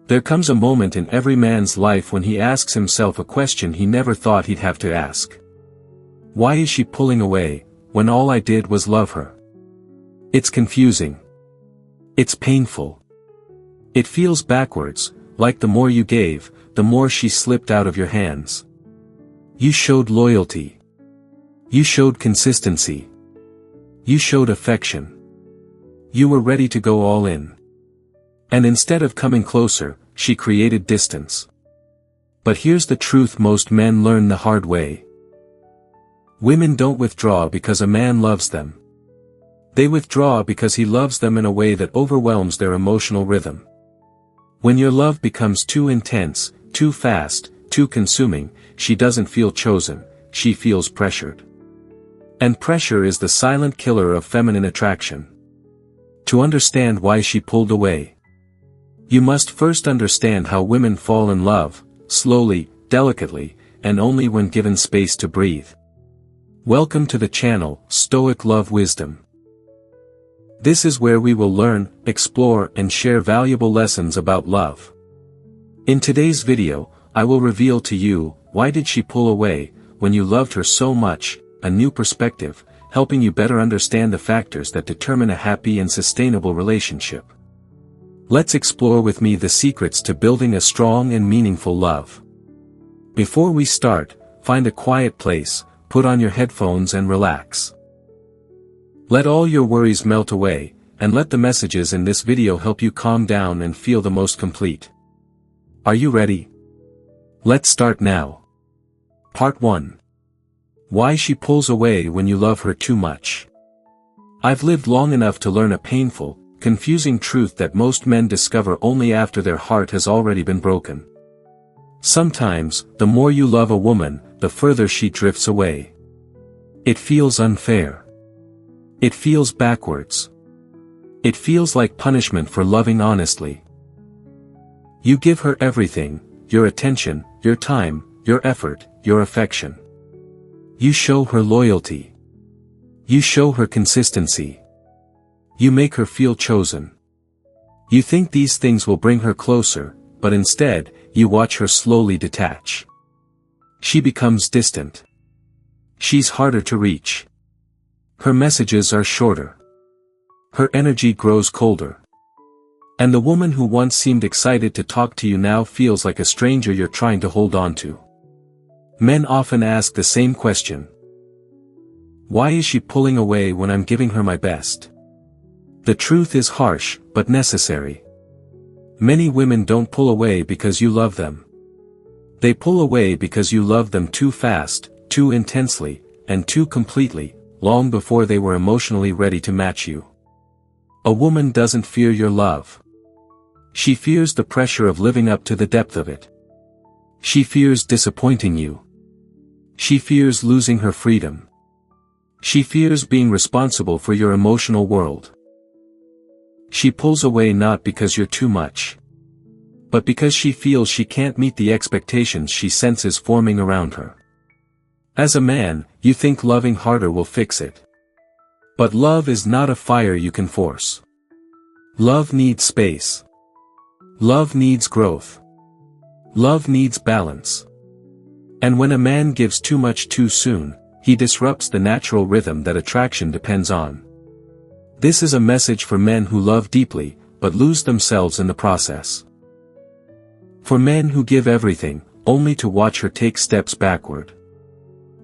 There comes a moment in every man's life when he asks himself a question he never thought he'd have to ask. Why is she pulling away, when all I did was love her? It's confusing. It's painful. It feels backwards, like the more you gave, the more she slipped out of your hands. You showed loyalty. You showed consistency. You showed affection. You were ready to go all in. And instead of coming closer, she created distance. But here's the truth most men learn the hard way. Women don't withdraw because a man loves them. They withdraw because he loves them in a way that overwhelms their emotional rhythm. When your love becomes too intense, too fast, too consuming, she doesn't feel chosen, she feels pressured. And pressure is the silent killer of feminine attraction. To understand why she pulled away, you must first understand how women fall in love, slowly, delicately, and only when given space to breathe. Welcome to the channel, Stoic Love Wisdom. This is where we will learn, explore, and share valuable lessons about love. In today's video, I will reveal to you, why did she pull away, when you loved her so much, a new perspective, helping you better understand the factors that determine a happy and sustainable relationship. Let's explore with me the secrets to building a strong and meaningful love. Before we start, find a quiet place, put on your headphones and relax. Let all your worries melt away, and let the messages in this video help you calm down and feel the most complete. Are you ready? Let's start now. Part 1. Why she pulls away when you love her too much. I've lived long enough to learn a painful, confusing truth that most men discover only after their heart has already been broken. Sometimes, the more you love a woman, the further she drifts away. It feels unfair. It feels backwards. It feels like punishment for loving honestly. You give her everything, your attention, your time, your effort, your affection. You show her loyalty. You show her consistency. You make her feel chosen. You think these things will bring her closer, but instead, you watch her slowly detach. She becomes distant. She's harder to reach. Her messages are shorter. Her energy grows colder. And the woman who once seemed excited to talk to you now feels like a stranger you're trying to hold on to. Men often ask the same question. Why is she pulling away when I'm giving her my best? The truth is harsh, but necessary. Many women don't pull away because you love them. They pull away because you love them too fast, too intensely, and too completely, long before they were emotionally ready to match you. A woman doesn't fear your love. She fears the pressure of living up to the depth of it. She fears disappointing you. She fears losing her freedom. She fears being responsible for your emotional world. She pulls away not because you're too much, but because she feels she can't meet the expectations she senses forming around her. As a man, you think loving harder will fix it. But love is not a fire you can force. Love needs space. Love needs growth. Love needs balance. And when a man gives too much too soon, he disrupts the natural rhythm that attraction depends on. This is a message for men who love deeply, but lose themselves in the process. For men who give everything, only to watch her take steps backward.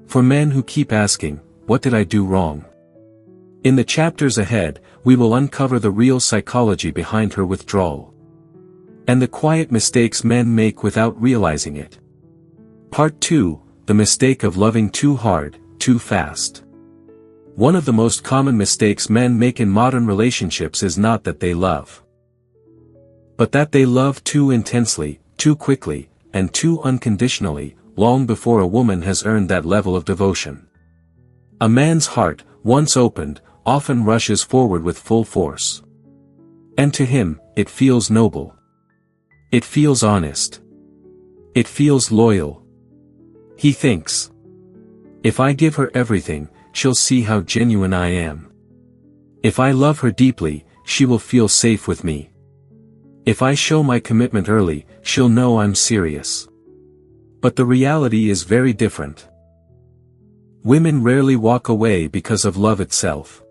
For men who keep asking, what did I do wrong? In the chapters ahead, we will uncover the real psychology behind her withdrawal. And the quiet mistakes men make without realizing it. Part 2, the mistake of loving too hard, too fast. One of the most common mistakes men make in modern relationships is not that they love, but that they love too intensely, too quickly, and too unconditionally, long before a woman has earned that level of devotion. A man's heart, once opened, often rushes forward with full force. And to him, it feels noble. It feels honest. It feels loyal. He thinks, if I give her everything, she'll see how genuine I am. If I love her deeply, she will feel safe with me. If I show my commitment early, she'll know I'm serious. But the reality is very different. Women rarely walk away because of love itself.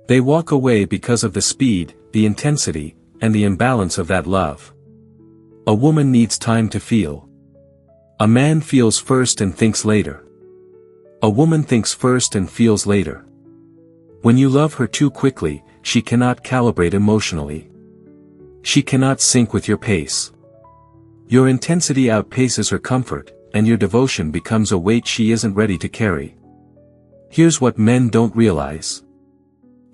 They walk away because of the speed, the intensity, and the imbalance of that love. A woman needs time to feel. A man feels first and thinks later. A woman thinks first and feels later. When you love her too quickly, she cannot calibrate emotionally. She cannot sync with your pace. Your intensity outpaces her comfort, and your devotion becomes a weight she isn't ready to carry. Here's what men don't realize.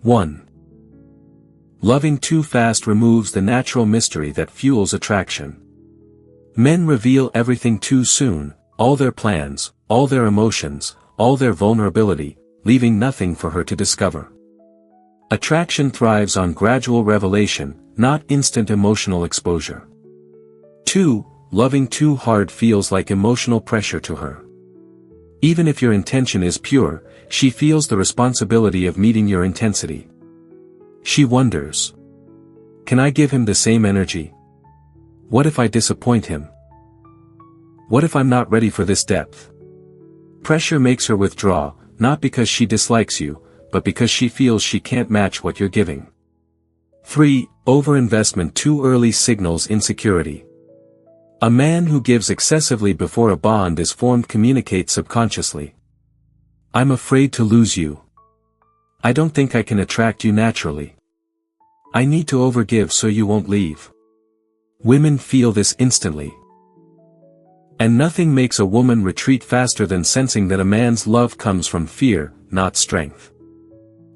1. Loving too fast removes the natural mystery that fuels attraction. Men reveal everything too soon, all their plans, all their emotions, all their vulnerability, leaving nothing for her to discover. Attraction thrives on gradual revelation, not instant emotional exposure. 2. Loving too hard feels like emotional pressure to her. Even if your intention is pure, she feels the responsibility of meeting your intensity. She wonders, can I give him the same energy? What if I disappoint him? What if I'm not ready for this depth? Pressure makes her withdraw, not because she dislikes you, but because she feels she can't match what you're giving. 3. Overinvestment too early signals insecurity. A man who gives excessively before a bond is formed communicates subconsciously. I'm afraid to lose you. I don't think I can attract you naturally. I need to overgive so you won't leave. Women feel this instantly. And nothing makes a woman retreat faster than sensing that a man's love comes from fear, not strength.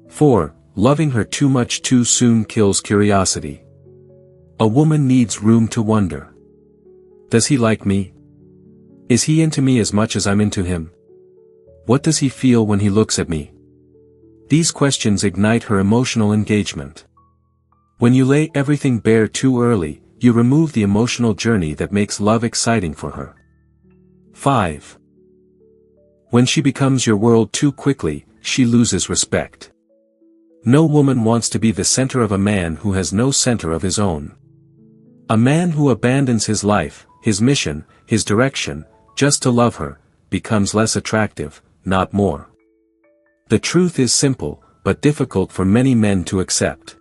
4. Loving her too much too soon kills curiosity. A woman needs room to wonder. Does he like me? Is he into me as much as I'm into him? What does he feel when he looks at me? These questions ignite her emotional engagement. When you lay everything bare too early, you remove the emotional journey that makes love exciting for her. 5. When she becomes your world too quickly, she loses respect. No woman wants to be the center of a man who has no center of his own. A man who abandons his life, his mission, his direction, just to love her, becomes less attractive, not more. The truth is simple, but difficult for many men to accept.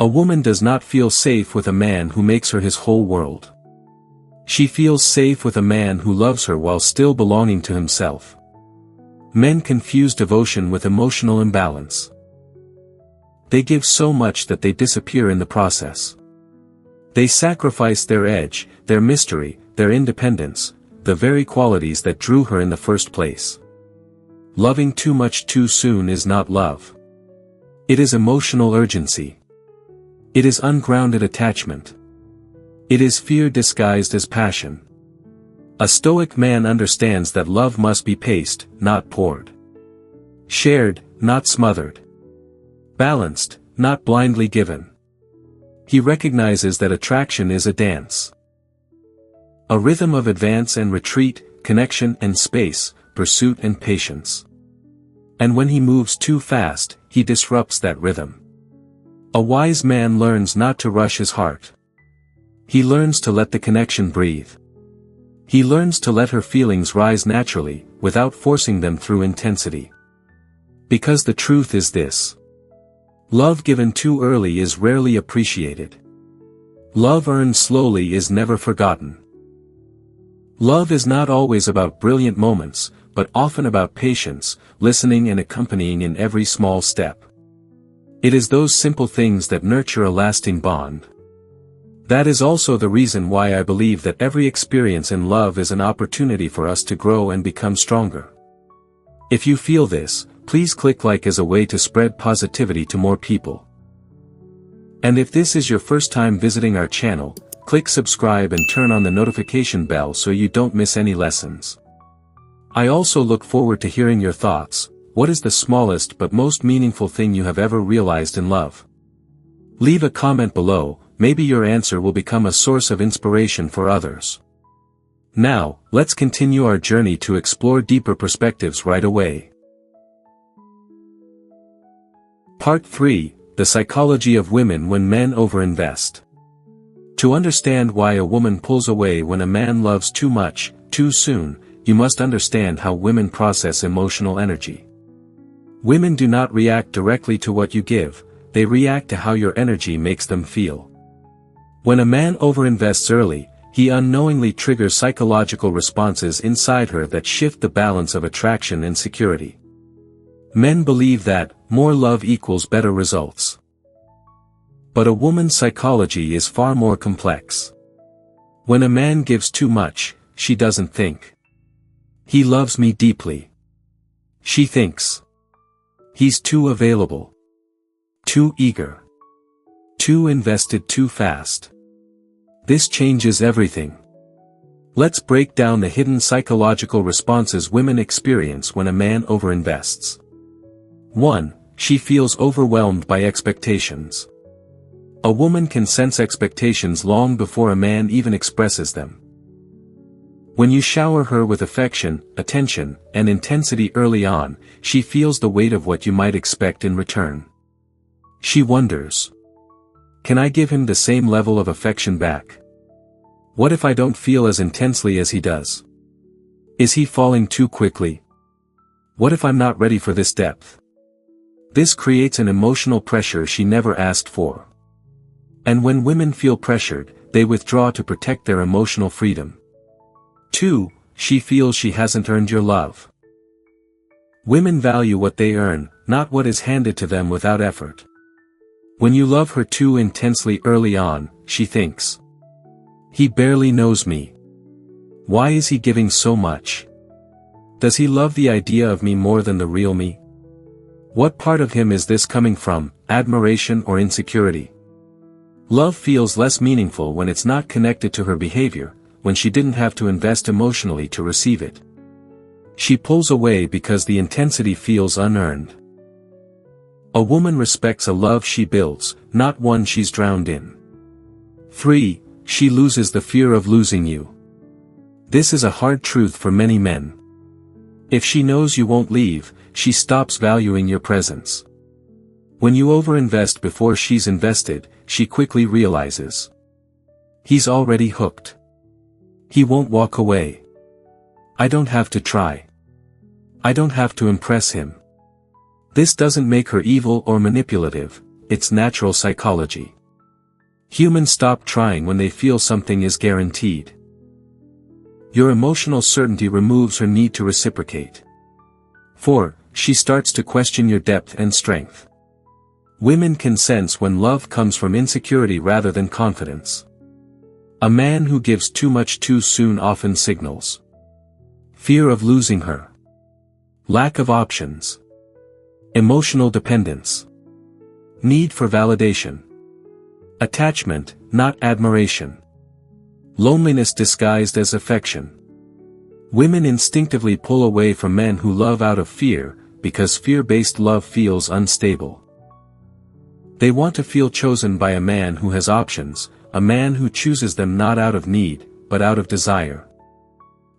A woman does not feel safe with a man who makes her his whole world. She feels safe with a man who loves her while still belonging to himself. Men confuse devotion with emotional imbalance. They give so much that they disappear in the process. They sacrifice their edge, their mystery, their independence, the very qualities that drew her in the first place. Loving too much too soon is not love. It is emotional urgency. It is ungrounded attachment. It is fear disguised as passion. A Stoic man understands that love must be paced, not poured. Shared, not smothered. Balanced, not blindly given. He recognizes that attraction is a dance. A rhythm of advance and retreat, connection and space, pursuit and patience. And when he moves too fast, he disrupts that rhythm. A wise man learns not to rush his heart. He learns to let the connection breathe. He learns to let her feelings rise naturally, without forcing them through intensity. Because the truth is this. Love given too early is rarely appreciated. Love earned slowly is never forgotten. Love is not always about brilliant moments, but often about patience, listening and accompanying in every small step. It is those simple things that nurture a lasting bond. That is also the reason why I believe that every experience in love is an opportunity for us to grow and become stronger. If you feel this, please click like as a way to spread positivity to more people. And if this is your first time visiting our channel, click subscribe and turn on the notification bell so you don't miss any lessons. I also look forward to hearing your thoughts. What is the smallest but most meaningful thing you have ever realized in love? Leave a comment below, maybe your answer will become a source of inspiration for others. Now, let's continue our journey to explore deeper perspectives right away. Part 3, The Psychology of Women When Men Overinvest. To understand why a woman pulls away when a man loves too much, too soon, you must understand how women process emotional energy. Women do not react directly to what you give, they react to how your energy makes them feel. When a man overinvests early, he unknowingly triggers psychological responses inside her that shift the balance of attraction and security. Men believe that more love equals better results. But a woman's psychology is far more complex. When a man gives too much, she doesn't think, "He loves me deeply." She thinks, "He's too available. Too eager. Too invested too fast." This changes everything. Let's break down the hidden psychological responses women experience when a man overinvests. 1. She feels overwhelmed by expectations. A woman can sense expectations long before a man even expresses them. When you shower her with affection, attention, and intensity early on, she feels the weight of what you might expect in return. She wonders, "Can I give him the same level of affection back? What if I don't feel as intensely as he does? Is he falling too quickly? What if I'm not ready for this depth?" This creates an emotional pressure she never asked for. And when women feel pressured, they withdraw to protect their emotional freedom. 2. She feels she hasn't earned your love. Women value what they earn, not what is handed to them without effort. When you love her too intensely early on, she thinks, "He barely knows me. Why is he giving so much? Does he love the idea of me more than the real me? What part of him is this coming from, admiration or insecurity?" Love feels less meaningful when it's not connected to her behavior, when she didn't have to invest emotionally to receive it. She pulls away because the intensity feels unearned. A woman respects a love she builds, not one she's drowned in. 3. She loses the fear of losing you. This is a hard truth for many men. If she knows you won't leave, she stops valuing your presence. When you overinvest before she's invested, she quickly realizes, "He's already hooked. He won't walk away. I don't have to try. I don't have to impress him." This doesn't make her evil or manipulative, it's natural psychology. Humans stop trying when they feel something is guaranteed. Your emotional certainty removes her need to reciprocate. 4. She starts to question your depth and strength. Women can sense when love comes from insecurity rather than confidence. A man who gives too much too soon often signals fear of losing her, lack of options, emotional dependence, need for validation, attachment, not admiration, loneliness disguised as affection. Women instinctively pull away from men who love out of fear, because fear-based love feels unstable. They want to feel chosen by a man who has options, a man who chooses them not out of need, but out of desire.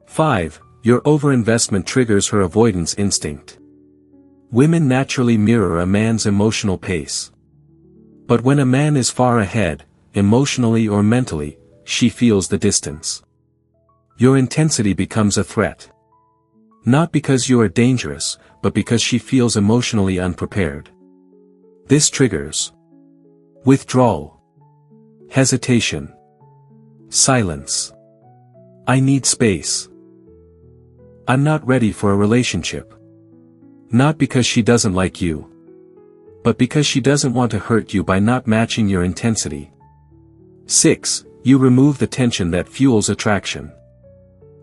5. Your overinvestment triggers her avoidance instinct. Women naturally mirror a man's emotional pace. But when a man is far ahead, emotionally or mentally, she feels the distance. Your intensity becomes a threat. Not because you are dangerous, but because she feels emotionally unprepared. This triggers withdrawal, hesitation, silence. "I need space. I'm not ready for a relationship." Not because she doesn't like you, but because she doesn't want to hurt you by not matching your intensity. 6. You remove the tension that fuels attraction.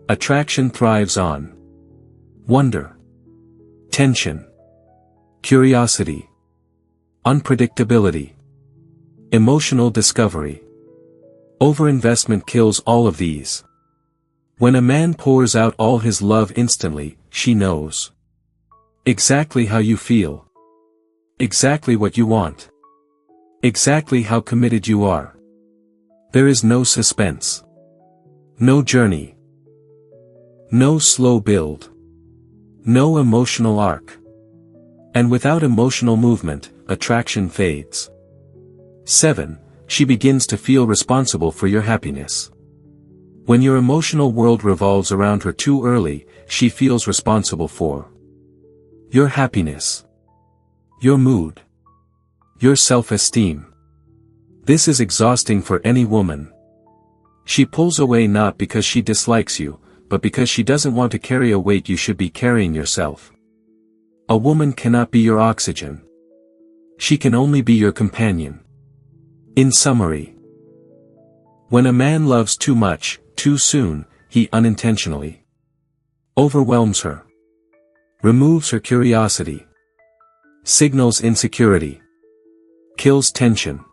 Attraction thrives on wonder, tension, curiosity, unpredictability, emotional discovery. Overinvestment kills all of these. When a man pours out all his love instantly, she knows exactly how you feel, exactly what you want, exactly how committed you are. There is no suspense, no journey, no slow build, no emotional arc. And without emotional movement, attraction fades. 7. she begins to feel responsible for your happiness. When your emotional world revolves around her too early, she feels responsible for your happiness, your mood, your self-esteem. This is exhausting for any woman. She pulls away not because she dislikes you, but because she doesn't want to carry a weight you should be carrying yourself. A woman cannot be your oxygen. She can only be your companion. In summary, when a man loves too much, too soon, he unintentionally overwhelms her, removes her curiosity, signals insecurity, kills tension,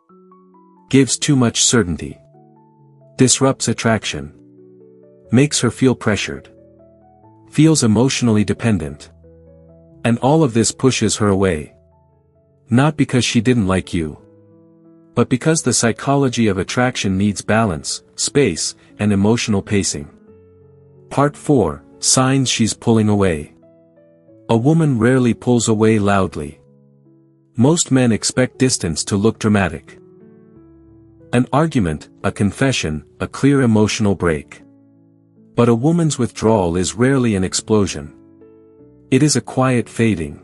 gives too much certainty, disrupts attraction, makes her feel pressured, feels emotionally dependent. And all of this pushes her away. Not because she didn't like you, but because the psychology of attraction needs balance, space, and emotional pacing. Part 4, Signs she's pulling away. A woman rarely pulls away loudly. Most men expect distance to look dramatic. An argument, a confession, a clear emotional break. But a woman's withdrawal is rarely an explosion. It is a quiet fading.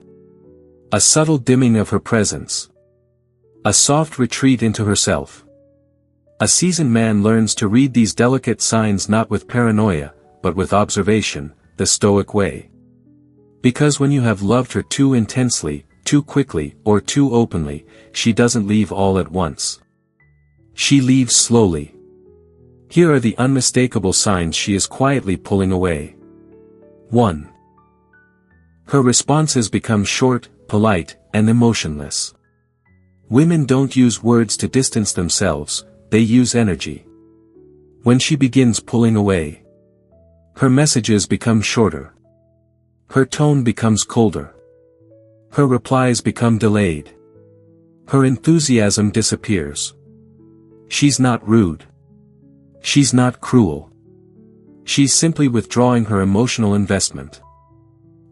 A subtle dimming of her presence. A soft retreat into herself. A seasoned man learns to read these delicate signs not with paranoia, but with observation, the Stoic way. Because when you have loved her too intensely, too quickly, or too openly, she doesn't leave all at once. She leaves slowly. Here are the unmistakable signs she is quietly pulling away. 1. Her responses become short, polite, and emotionless. Women don't use words to distance themselves, they use energy. When she begins pulling away, her messages become shorter. Her tone becomes colder. Her replies become delayed. Her enthusiasm disappears. She's not rude. She's not cruel. She's simply withdrawing her emotional investment.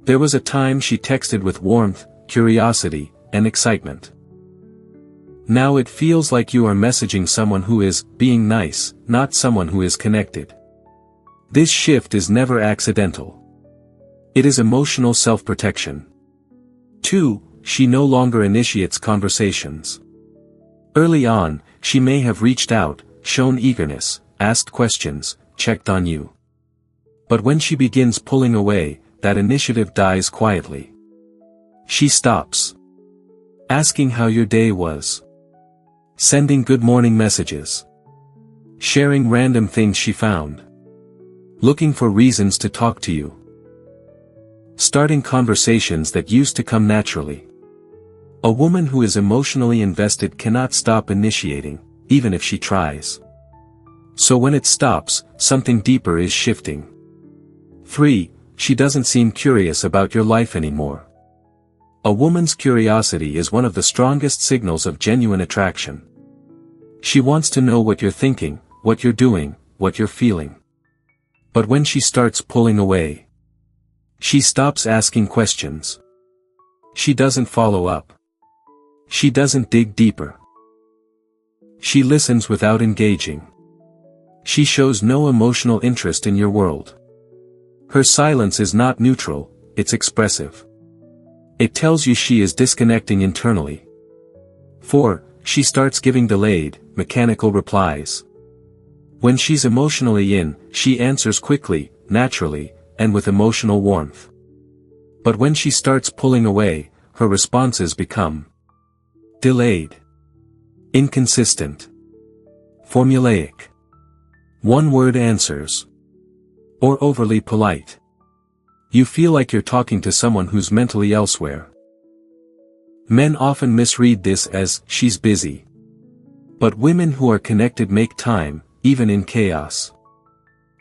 There was a time she texted with warmth, curiosity, and excitement. Now it feels like you are messaging someone who is being nice, not someone who is connected. This shift is never accidental. It is emotional self-protection. 2. She no longer initiates conversations. Early on, she may have reached out, shown eagerness, asked questions, checked on you. But when she begins pulling away, that initiative dies quietly. She stops asking how your day was, sending good morning messages, sharing random things she found, looking for reasons to talk to you, starting conversations that used to come naturally. A woman who is emotionally invested cannot stop initiating, even if she tries. So when it stops, something deeper is shifting. 3. She doesn't seem curious about your life anymore. A woman's curiosity is one of the strongest signals of genuine attraction. She wants to know what you're thinking, what you're doing, what you're feeling. But when she starts pulling away, she stops asking questions. She doesn't follow up. She doesn't dig deeper. She listens without engaging. She shows no emotional interest in your world. Her silence is not neutral, it's expressive. It tells you she is disconnecting internally. 4. She starts giving delayed, mechanical replies. When she's emotionally in, she answers quickly, naturally, and with emotional warmth. But when she starts pulling away, her responses become delayed, inconsistent, formulaic, one-word answers, or overly polite. You feel like you're talking to someone who's mentally elsewhere. Men often misread this as, she's busy. But women who are connected make time, even in chaos.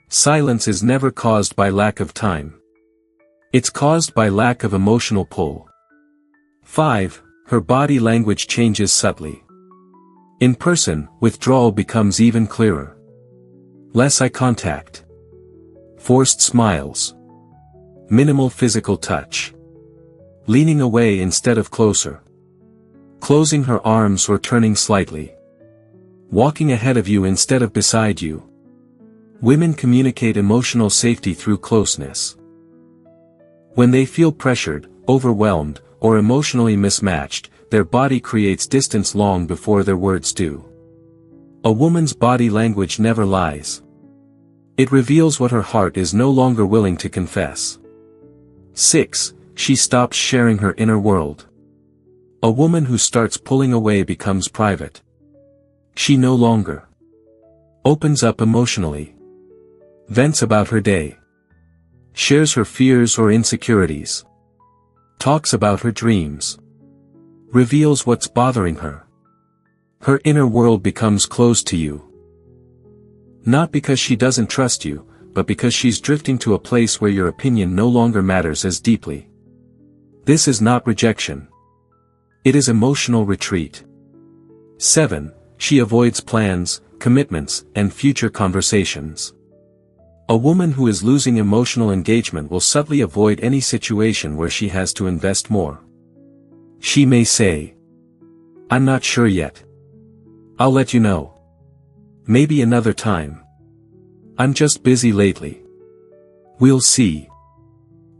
Silence is never caused by lack of time. It's caused by lack of emotional pull. 5. Her body language changes subtly. In person, withdrawal becomes even clearer. Less eye contact. Forced smiles. Minimal physical touch. Leaning away instead of closer. Closing her arms or turning slightly. walking ahead of you instead of beside you. Women communicate emotional safety through closeness. When they feel pressured, overwhelmed, or emotionally mismatched, their body creates distance long before their words do. A woman's body language never lies. It reveals what her heart is no longer willing to confess. 6. She stops sharing her inner world. A woman who starts pulling away becomes private. She no longer opens up emotionally, vents about her day, shares her fears or insecurities, talks about her dreams, reveals what's bothering her. Her inner world becomes closed to you. Not because she doesn't trust you, but because she's drifting to a place where your opinion no longer matters as deeply. This is not rejection. It is emotional retreat. 7. She avoids plans, commitments, and future conversations. A woman who is losing emotional engagement will subtly avoid any situation where she has to invest more. She may say, "I'm not sure yet. I'll let you know. Maybe another time. I'm just busy lately. We'll see."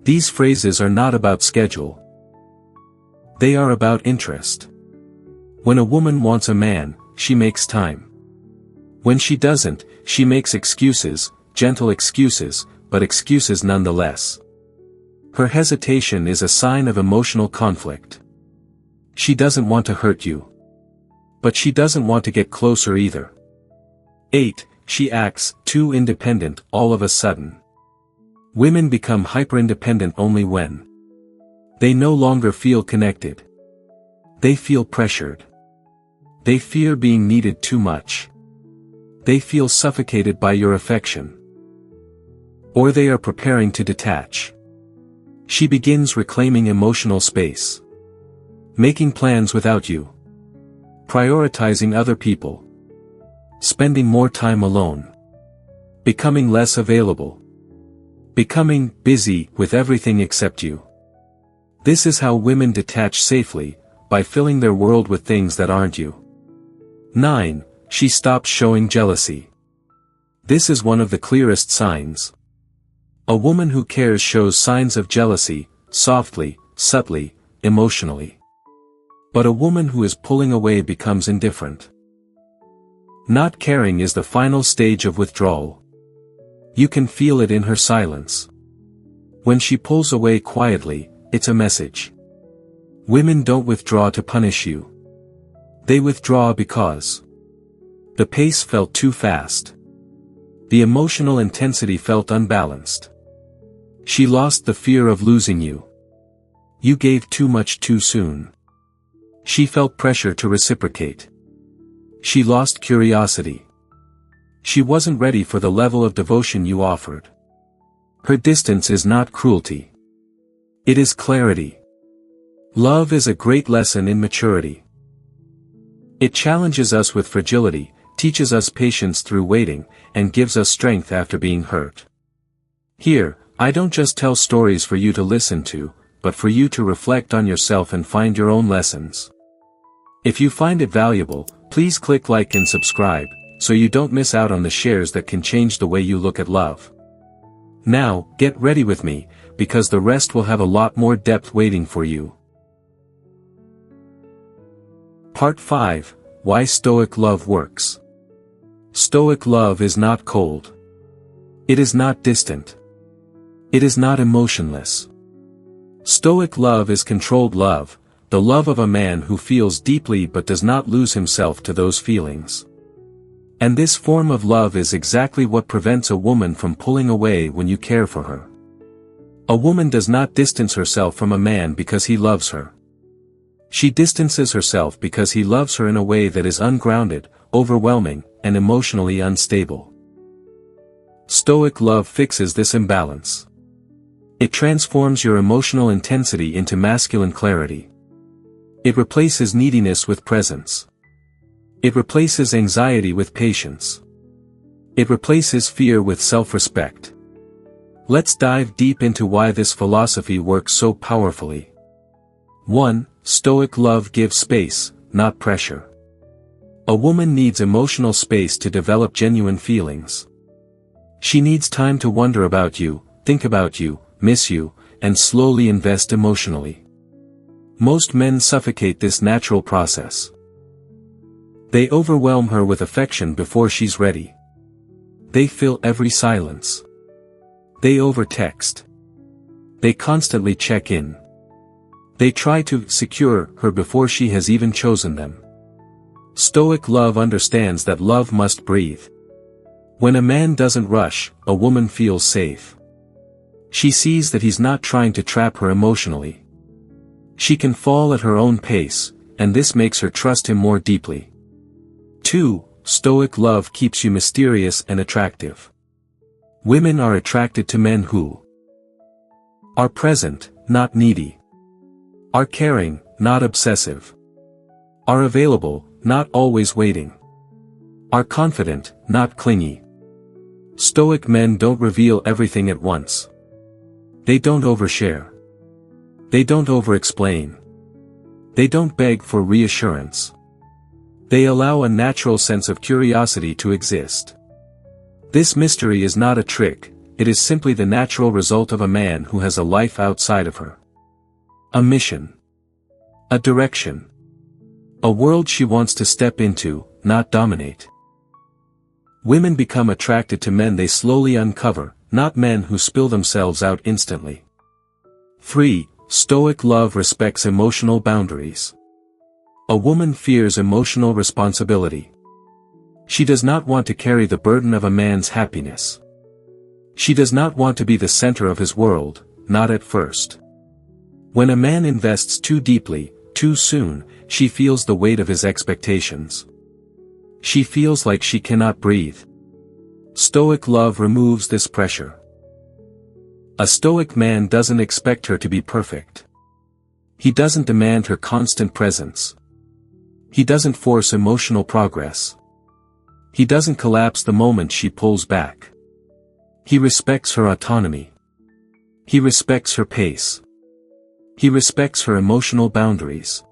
These phrases are not about schedule. They are about interest. When a woman wants a man, she makes time. When she doesn't, she makes excuses, gentle excuses, but excuses nonetheless. Her hesitation is a sign of emotional conflict. She doesn't want to hurt you. But she doesn't want to get closer either. 8. She acts too independent all of a sudden. Women become hyper-independent only when they no longer feel connected. They feel pressured. They fear being needed too much. They feel suffocated by your affection. Or they are preparing to detach. She begins reclaiming emotional space. Making plans without you. Prioritizing other people. Spending more time alone. Becoming less available. Becoming busy with everything except you. This is how women detach safely, by filling their world with things that aren't you. 9. She stops showing jealousy. This is one of the clearest signs. A woman who cares shows signs of jealousy, softly, subtly, emotionally. But a woman who is pulling away becomes indifferent. Not caring is the final stage of withdrawal. You can feel it in her silence. When she pulls away quietly, it's a message. Women don't withdraw to punish you. They withdraw because the pace felt too fast. The emotional intensity felt unbalanced. She lost the fear of losing you. You gave too much too soon. She felt pressure to reciprocate. She lost curiosity. She wasn't ready for the level of devotion you offered. Her distance is not cruelty. It is clarity. Love is a great lesson in maturity. It challenges us with fragility, teaches us patience through waiting, and gives us strength after being hurt. Here, I don't just tell stories for you to listen to, but for you to reflect on yourself and find your own lessons. If you find it valuable, please click like and subscribe, so you don't miss out on the shares that can change the way you look at love. Now, get ready with me, because the rest will have a lot more depth waiting for you. Part 5. Why Stoic Love Works. Stoic love is not cold. It is not distant. It is not emotionless. Stoic love is controlled love, the love of a man who feels deeply but does not lose himself to those feelings. And this form of love is exactly what prevents a woman from pulling away when you care for her. A woman does not distance herself from a man because he loves her. She distances herself because he loves her in a way that is ungrounded, overwhelming, and emotionally unstable. Stoic love fixes this imbalance. It transforms your emotional intensity into masculine clarity. It replaces neediness with presence. It replaces anxiety with patience. It replaces fear with self-respect. Let's dive deep into why this philosophy works so powerfully. 1. Stoic love gives space, not pressure. A woman needs emotional space to develop genuine feelings. She needs time to wonder about you, think about you, miss you, and slowly invest emotionally. Most men suffocate this natural process. They overwhelm her with affection before she's ready. They fill every silence. They overtext. They constantly check in. They try to secure her before she has even chosen them. Stoic love understands that love must breathe. When a man doesn't rush, a woman feels safe. She sees that he's not trying to trap her emotionally. She can fall at her own pace, and this makes her trust him more deeply. 2. Stoic love keeps you mysterious and attractive. Women are attracted to men who are present, not needy. Are caring, not obsessive. Are available, not always waiting. Are confident, not clingy. Stoic men don't reveal everything at once. They don't overshare. They don't over-explain. They don't beg for reassurance. They allow a natural sense of curiosity to exist. This mystery is not a trick, it is simply the natural result of a man who has a life outside of her. A mission. A direction. A world she wants to step into, not dominate. Women become attracted to men they slowly uncover, not men who spill themselves out instantly. 3. Stoic love respects emotional boundaries. A woman fears emotional responsibility. She does not want to carry the burden of a man's happiness. She does not want to be the center of his world, not at first. When a man invests too deeply, too soon, she feels the weight of his expectations. She feels like she cannot breathe. Stoic love removes this pressure. A stoic man doesn't expect her to be perfect. He doesn't demand her constant presence. He doesn't force emotional progress. He doesn't collapse the moment she pulls back. He respects her autonomy. He respects her pace. He respects her emotional boundaries.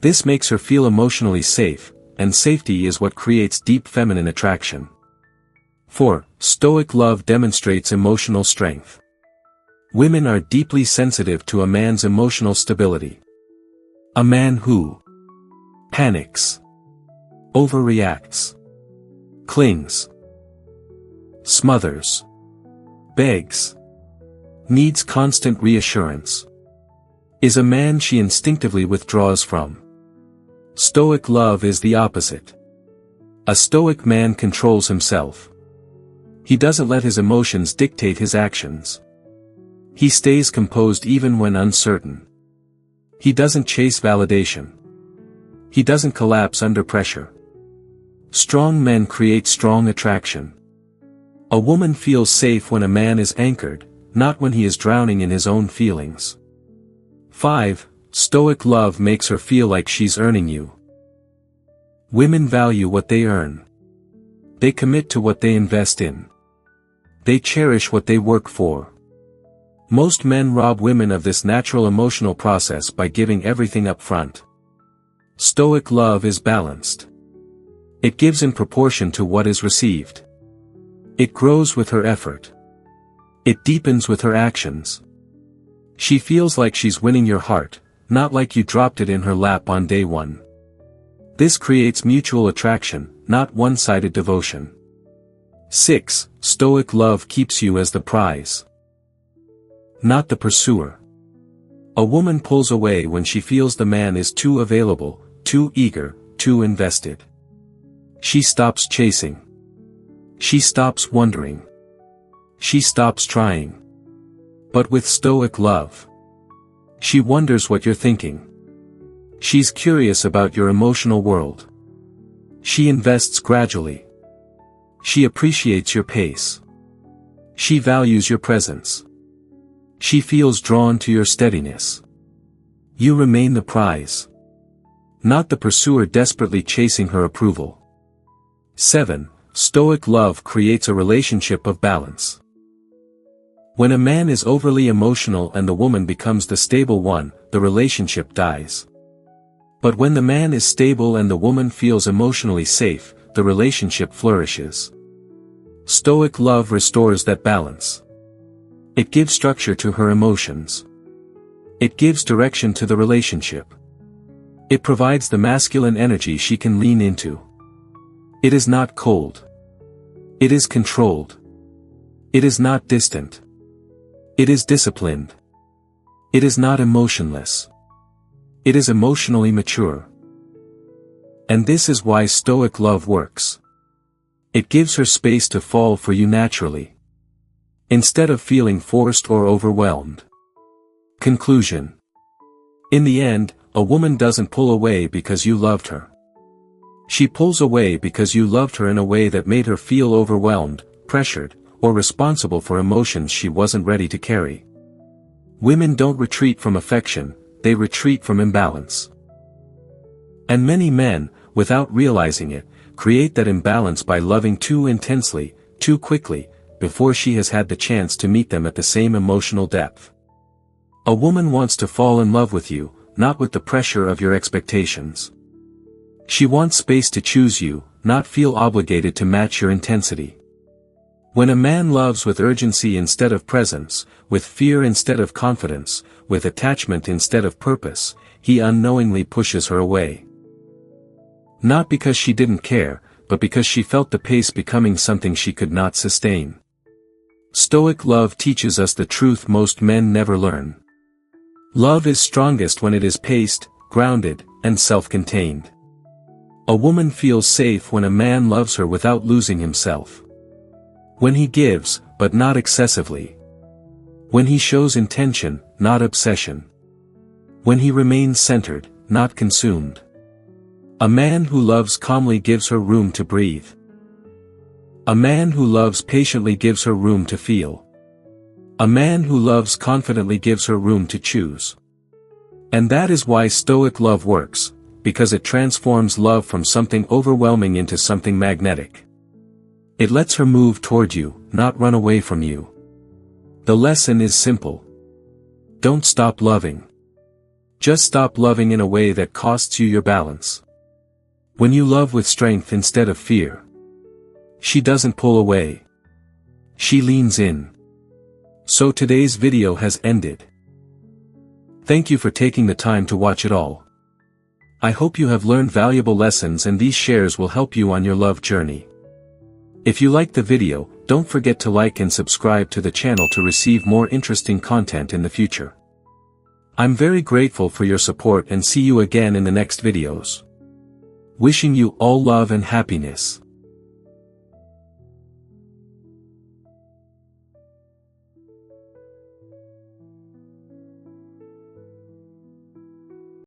This makes her feel emotionally safe, and safety is what creates deep feminine attraction. 4. Stoic love demonstrates emotional strength. Women are deeply sensitive to a man's emotional stability. A man who panics, overreacts, clings, smothers, begs, needs constant reassurance, is a man she instinctively withdraws from. Stoic love is the opposite. A stoic man controls himself. He doesn't let his emotions dictate his actions. He stays composed even when uncertain. He doesn't chase validation. He doesn't collapse under pressure. Strong men create strong attraction. A woman feels safe when a man is anchored, not when he is drowning in his own feelings. 5. Stoic love makes her feel like she's earning you. Women value what they earn. They commit to what they invest in. They cherish what they work for. Most men rob women of this natural emotional process by giving everything up front. Stoic love is balanced. It gives in proportion to what is received. It grows with her effort. It deepens with her actions. She feels like she's winning your heart, not like you dropped it in her lap on day one. This creates mutual attraction, not one-sided devotion. 6. Stoic love keeps you as the prize, not the pursuer. A woman pulls away when she feels the man is too available, too eager, too invested. She stops chasing. She stops wondering. She stops trying. But with stoic love, she wonders what you're thinking. She's curious about your emotional world. She invests gradually. She appreciates your pace. She values your presence. She feels drawn to your steadiness. You remain the prize, not the pursuer desperately chasing her approval. 7. Stoic love creates a relationship of balance. When a man is overly emotional and the woman becomes the stable one, the relationship dies. But when the man is stable and the woman feels emotionally safe, the relationship flourishes. Stoic love restores that balance. It gives structure to her emotions. It gives direction to the relationship. It provides the masculine energy she can lean into. It is not cold. It is controlled. It is not distant. It is disciplined. It is not emotionless. It is emotionally mature. And this is why Stoic love works. It gives her space to fall for you naturally, instead of feeling forced or overwhelmed. Conclusion. In the end, a woman doesn't pull away because you loved her. She pulls away because you loved her in a way that made her feel overwhelmed, pressured, or responsible for emotions she wasn't ready to carry. Women don't retreat from affection, they retreat from imbalance. And many men, without realizing it, create that imbalance by loving too intensely, too quickly, before she has had the chance to meet them at the same emotional depth. A woman wants to fall in love with you, not with the pressure of your expectations. She wants space to choose you, not feel obligated to match your intensity. When a man loves with urgency instead of presence, with fear instead of confidence, with attachment instead of purpose, he unknowingly pushes her away. Not because she didn't care, but because she felt the pace becoming something she could not sustain. Stoic love teaches us the truth most men never learn. Love is strongest when it is paced, grounded, and self-contained. A woman feels safe when a man loves her without losing himself. When he gives, but not excessively. When he shows intention, not obsession. When he remains centered, not consumed. A man who loves calmly gives her room to breathe. A man who loves patiently gives her room to feel. A man who loves confidently gives her room to choose. And that is why Stoic love works, because it transforms love from something overwhelming into something magnetic. It lets her move toward you, not run away from you. The lesson is simple. Don't stop loving. Just stop loving in a way that costs you your balance. When you love with strength instead of fear, she doesn't pull away. She leans in. So today's video has ended. Thank you for taking the time to watch it all. I hope you have learned valuable lessons and these shares will help you on your love journey. If you liked the video, don't forget to like and subscribe to the channel to receive more interesting content in the future. I'm very grateful for your support and see you again in the next videos. Wishing you all love and happiness.